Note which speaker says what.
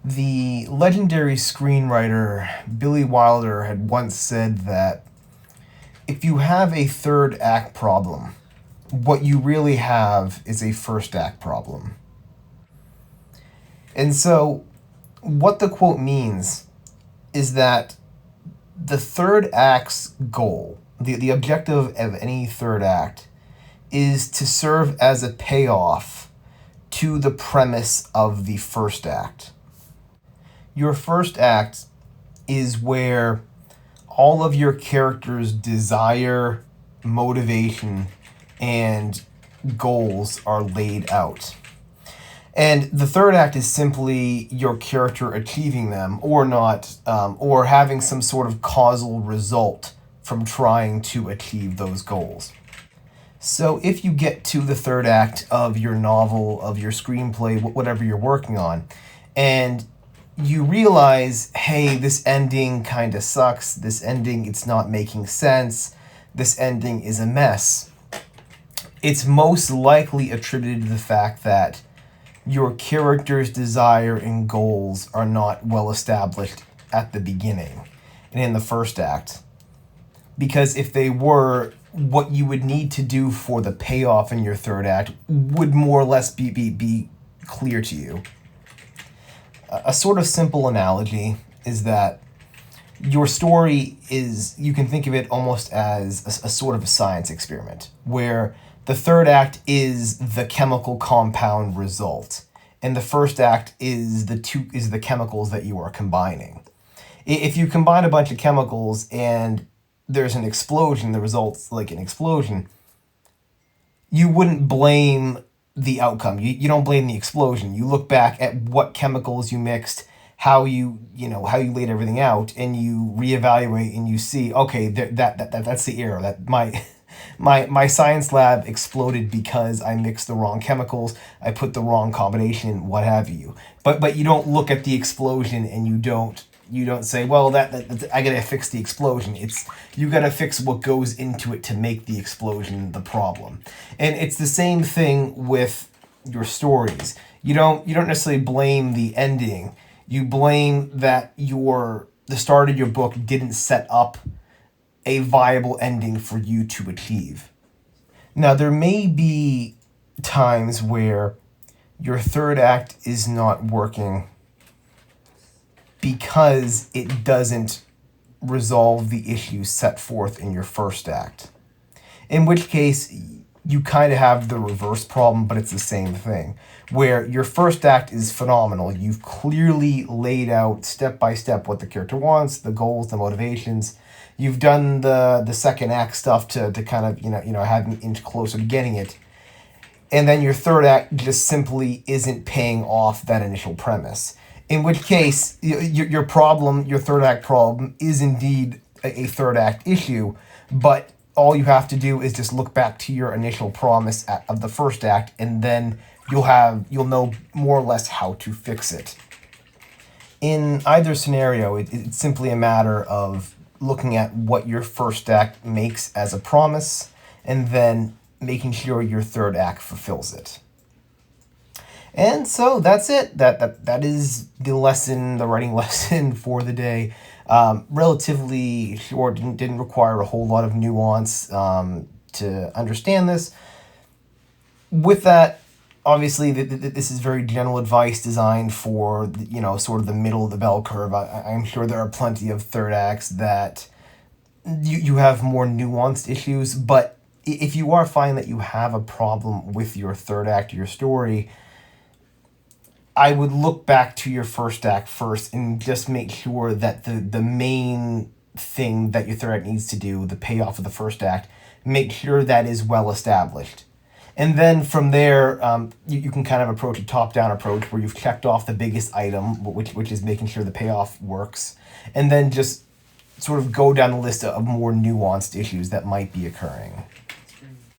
Speaker 1: The legendary screenwriter Billy Wilder had once said that if you have a third act problem, what you really have is a first act problem. And so, what the quote means is that the third act's goal, the objective of any third act, is to serve as a payoff to the premise of the first act. Your first act is where all of your characters' desire, motivation, and goals are laid out. And the third act is simply your character achieving them or not, or having some sort of causal result from trying to achieve those goals. So if you get to the third act of your novel, of your screenplay, whatever you're working on, and you realize, hey, this ending kind of sucks, this ending, it's not making sense, this ending is a mess, it's most likely attributed to the fact that your character's desire and goals are not well established at the beginning and in the first act. Because if they were, what you would need to do for the payoff in your third act would more or less be clear to you. A sort of simple analogy is that your story is, you can think of it almost as a sort of a science experiment, where the third act is the chemical compound result, and the first act is the chemicals that you are combining. If you combine a bunch of chemicals and there's an explosion, the result's like an explosion, you wouldn't blame the outcome. You don't blame the explosion. You look back at what chemicals you mixed, how you laid everything out, and you reevaluate and you see, okay, that's the error. That my science lab exploded because I mixed the wrong chemicals, I put the wrong combination, what have you. But you don't look at the explosion and you don't say, well, that I gotta fix the explosion. It's, you gotta fix what goes into it to make the explosion the problem. And it's the same thing with your stories. You don't necessarily blame the ending. You blame that the start of your book didn't set up a viable ending for you to achieve. Now, there may be times where your third act is not working because it doesn't resolve the issues set forth in your first act. In which case, you kind of have the reverse problem, but it's the same thing. Where your first act is phenomenal. You've clearly laid out step by step what the character wants, the goals, the motivations. You've done the second act stuff to kind of have an inch closer to getting it. And then your third act just simply isn't paying off that initial premise. In which case, your third act problem, is indeed a third act issue, but all you have to do is just look back to your initial promise of the first act, and then you'll know more or less how to fix it. In either scenario, it's simply a matter of looking at what your first act makes as a promise, and then making sure your third act fulfills it. And so that's it. That is the lesson, the writing lesson for the day. Relatively short, didn't require a whole lot of nuance to understand this. With that, obviously, this is very general advice designed for sort of the middle of the bell curve. I'm sure there are plenty of third acts that you have more nuanced issues, but if you are finding that you have a problem with your third act, your story, I would look back to your first act first and just make sure that the main thing that your third act needs to do, the payoff of the first act, make sure that is well established. And then from there, you can kind of approach a top-down approach where you've checked off the biggest item, which is making sure the payoff works, and then just sort of go down the list of more nuanced issues that might be occurring.